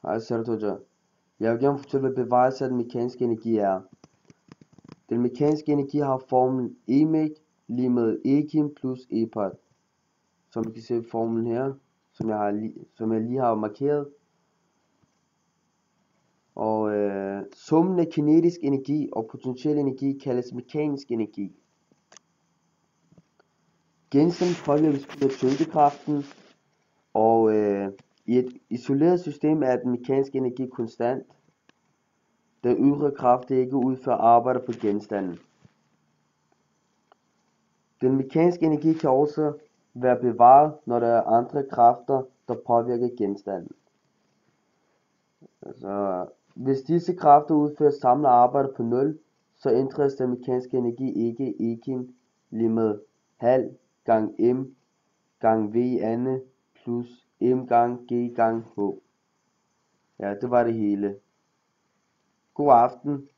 Hej Sertoja. Jeg vil gerne fortælle, hvad bevægelse af den mekaniske energi er. Den mekaniske energi har formlen EMEG lige med Ekin plus EPAD. Som I kan se formlen her, som jeg lige har markeret. Og summen af kinetisk energi og potentiel energi kaldes mekanisk energi. Genstanden påvirkes af tyngdekraften, og i et isoleret system er den mekaniske energi konstant, da ydre kræfter ikke udfører arbejde på genstanden. Den mekaniske energi kan også være bevaret, når der er andre kræfter, der påvirker genstanden. Altså, hvis disse kræfter udfører samlet arbejde på 0, så ændres den mekaniske energi ikke Ekin lige med halv gang M gang V andet plus M gang G gang H. Ja, det var det hele. God aften.